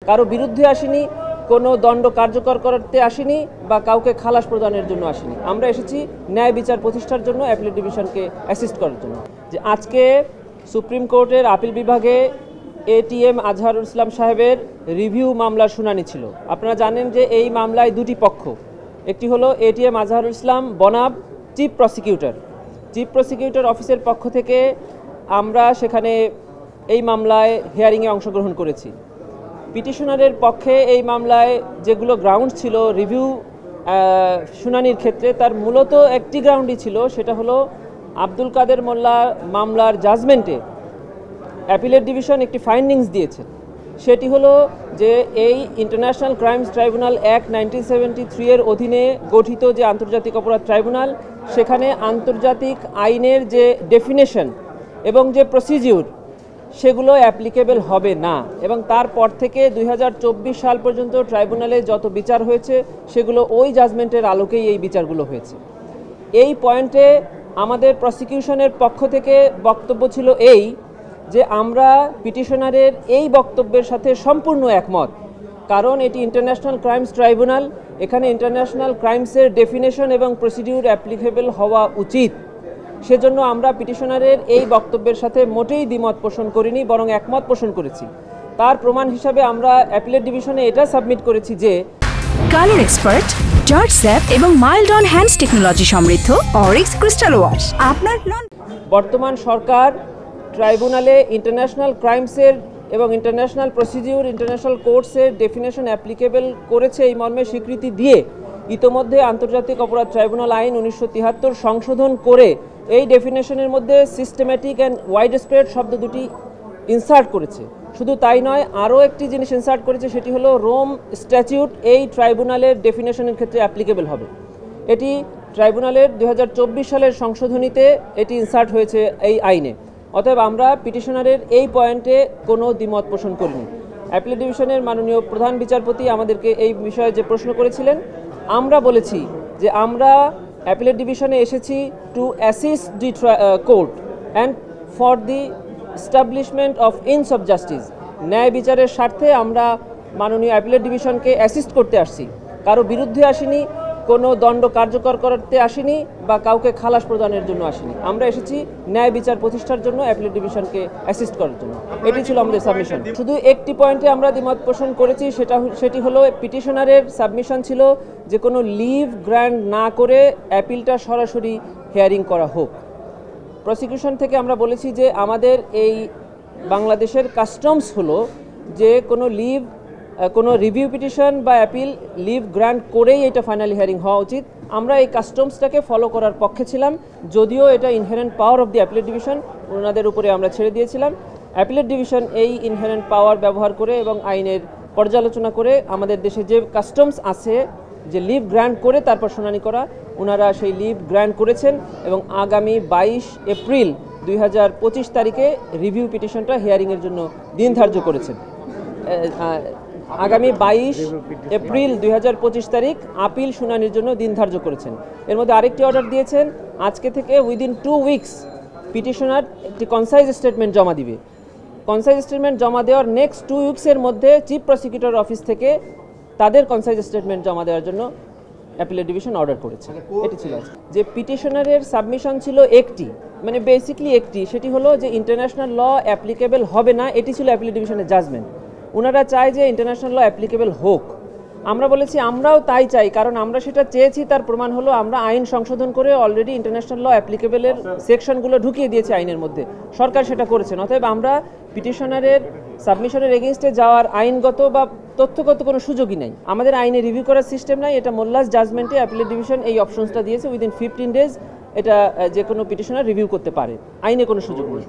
কারো বিরুদ্ধে আসিনি, কোনো দণ্ড কার্যকর করতে আসিনি বা কাউকে খালাস প্রদানের জন্য আসিনি। আমরা এসেছি ন্যায় বিচার প্রতিষ্ঠার জন্য, অ্যাপিলেট ডিভিশনকে অ্যাসিস্ট করার জন্য। যে আজকে সুপ্রিম কোর্টের আপিল বিভাগে এটিএম আজহারুল ইসলাম সাহেবের রিভিউ মামলার শুনানি ছিল। আপনারা জানেন যে এই মামলায় দুটি পক্ষ, একটি হলো এটিএম আজহারুল ইসলাম বনাব চিফ প্রসিকিউটর অফিসের পক্ষ থেকে আমরা সেখানে এই মামলায় হিয়ারিংয়ে অংশগ্রহণ করেছি। পিটিশনারের পক্ষে এই মামলায় যেগুলো গ্রাউন্ড ছিল রিভিউ শুনানির ক্ষেত্রে, তার মূলত একটি গ্রাউন্ডই ছিল, সেটা হলো আব্দুল কাদের মোল্লা মামলার জাজমেন্টে অ্যাপিলেট ডিভিশন একটি ফাইন্ডিংস দিয়েছে। সেটি হলো যে এই ইন্টারন্যাশনাল ক্রাইমস ট্রাইব্যুনাল অ্যাক্ট 1973 এর অধীনে গঠিত যে আন্তর্জাতিক অপরাধ ট্রাইব্যুনাল, সেখানে আন্তর্জাতিক আইনের যে ডেফিনেশন এবং যে প্রসিডিউর সেগুলো অ্যাপ্লিকেবল হবে না, এবং তারপর থেকে 2024 সাল পর্যন্ত ট্রাইব্যুনালে যত বিচার হয়েছে সেগুলো ওই জাজমেন্টের আলোকেই এই বিচারগুলো হয়েছে। এই পয়েন্টে আমাদের প্রসিকিউশনের পক্ষ থেকে বক্তব্য ছিল এই যে আমরা পিটিশনারের এই বক্তব্যের সাথে সম্পূর্ণ একমত, কারণ এটি ইন্টারন্যাশনাল ক্রাইমস ট্রাইব্যুনাল, এখানে ইন্টারন্যাশনাল ক্রাইমসের ডেফিনেশন এবং প্রসিডিউর অ্যাপ্লিকেবল হওয়া উচিত। সেজন্য আমরা পিটিশনারের এই বক্তব্যের সাথে মোটেই দ্বিমত পোষণ করিনি, বরং একমত পোষণ করেছি। তার প্রমাণ হিসাবে আমরা অ্যাপিলেট ডিভিশনে এটা সাবমিট করেছি যে কালার এক্সপার্ট, জর্জ স্যাপ এবং মাইল্ড অন হ্যান্ডস টেকনোলজি সমৃদ্ধ অরিক্স ক্রিস্টাল ওয়াশ আপনার বর্তমান সরকার ট্রাইব্যুনালে ইন্টারন্যাশনাল ক্রাইমসের এবং ইন্টারন্যাশনাল প্রসিডিউর, ইন্টারন্যাশনাল কোর্টসের ডেফিনেশন অ্যাপ্লিকেবল করেছে এই মর্মে স্বীকৃতি দিয়ে ইতোমধ্যে আন্তর্জাতিক অপরাধ ট্রাইব্যুনাল আইন 1973 সংশোধন করে এই ডেফিনেশনের মধ্যে সিস্টেম্যাটিক অ্যান্ড ওয়াইড স্প্রেড শব্দ দুটি ইনসার্ট করেছে। শুধু তাই নয়, আরও একটি জিনিস ইনসার্ট করেছে, সেটি হলো রোম স্ট্যাটিউট এই ট্রাইব্যুনালের ডেফিনেশনের ক্ষেত্রে অ্যাপ্লিকেবল হবে। এটি ট্রাইব্যুনালের 2024 সালের সংশোধনীতে এটি ইনসার্ট হয়েছে এই আইনে। অতএব আমরা পিটিশনারের এই পয়েন্টে কোনো দ্বিমত পোষণ করিনি। অ্যাপিলেট ডিভিশনের মাননীয় প্রধান বিচারপতি আমাদেরকে এই বিষয়ে যে প্রশ্ন করেছিলেন, আমরা বলেছি যে আমরা অ্যাপিলেট ডিভিশনে এসেছি two assist the court and for the establishment of ins of justice. ন্যায় বিচারের স্বার্থে আমরা মাননীয় অ্যাপিলেট ডিভিশনকে অ্যাসিস্ট করতে আসছি, কারো বিরুদ্ধে আসিনি, কোনো দণ্ড কার্যকর করতে আসিনি বা কাউকে খালাস প্রদানের জন্য আসিনি। আমরা এসেছি ন্যায় বিচার প্রতিষ্ঠার জন্য, অ্যাপিলেট ডিভিশনকে অ্যাসিস্ট করার জন্য। এটি ছিল আমাদের সাবমিশন। শুধু একটি পয়েন্টে আমরা দ্বিমত পোষণ করেছি, সেটি হলো পিটিশনারের সাবমিশন ছিল যে কোনো লিভ গ্র্যান্ট না করে অ্যাপিলটা সরাসরি হিয়ারিং করা হোক। প্রসিকিউশন থেকে আমরা বলেছি যে আমাদের এই বাংলাদেশের কাস্টমস হলো যে কোনো রিভিউ পিটিশন বা অ্যাপিল লিভ গ্র্যান্ট করেই এটা ফাইনাল হিয়ারিং হওয়া উচিত। আমরা এই কাস্টমসটাকে ফলো করার পক্ষে ছিলাম, যদিও এটা inherent power of the appellate division, ওনাদের উপরে আমরা ছেড়ে দিয়েছিলাম। অ্যাপিলেট ডিভিশন এই ইনহেরেন্ট পাওয়ার ব্যবহার করে এবং আইনের পর্যালোচনা করে আমাদের দেশে যে কাস্টমস আছে যে লিভ গ্র্যান্ট করে তারপর শুনানি করা, ওনারা সেই লিভ গ্র্যান্ট করেছেন এবং আগামী 22 এপ্রিল 2025 তারিখে রিভিউ পিটিশনটা হিয়ারিংয়ের জন্য দিন ধার্য করেছেন। আগামী 22 এপ্রিল 2025 তারিখ আপিল শুনানির জন্য দিন ধার্য করেছেন। এর মধ্যে আরেকটি অর্ডার দিয়েছেন, আজকে থেকে উইদিন 2 উইকস পিটিশনার একটি কনসাইজ স্টেটমেন্ট জমা দিবে। কনসাইজ স্টেটমেন্ট জমা দেওয়ার নেক্সট 2 উইকসের মধ্যে চিফ প্রসিকিউটর অফিস থেকে তাদের কনসাইজ স্টেটমেন্ট জমা দেওয়ার জন্য অ্যাপিলেট ডিভিশন অর্ডার করেছে। এটি ছিল যে পিটিশনারের সাবমিশন ছিল একটি, মানে বেসিকলি একটি, সেটি হলো যে ইন্টারন্যাশনাল ল অ্যাপ্লিকেবল হবে না, এটি ছিল অ্যাপিলেট ডিভিশনের জাজমেন্ট। ওনারা চায় যে ইন্টারন্যাশনাল ল অ্যাপ্লিকেবল হোক। আমরা বলেছি আমরাও তাই চাই, কারণ আমরা সেটা চেয়েছি, তার প্রমাণ হলো আমরা আইন সংশোধন করে অলরেডি ইন্টারন্যাশনাল ল অ্যাপ্লিকেবলের সেকশনগুলো ঢুকিয়ে দিয়েছি আইনের মধ্যে, সরকার সেটা করেছেন। অতএব আমরা পিটিশনারের সাবমিশনের এগেইনস্টে যাওয়ার আইনগত বা তথ্যগত কোনো সুযোগই নেই। আমাদের আইনে রিভিউ করার সিস্টেম নাই, এটা মোল্লাস জাজমেন্টে অ্যাপিলেট ডিভিশন এই অপশনসটা দিয়েছে, উইদিন 15 ডেজ এটা যে কোনো পিটিশনার রিভিউ করতে পারে, আইনে কোনো সুযোগ নেই।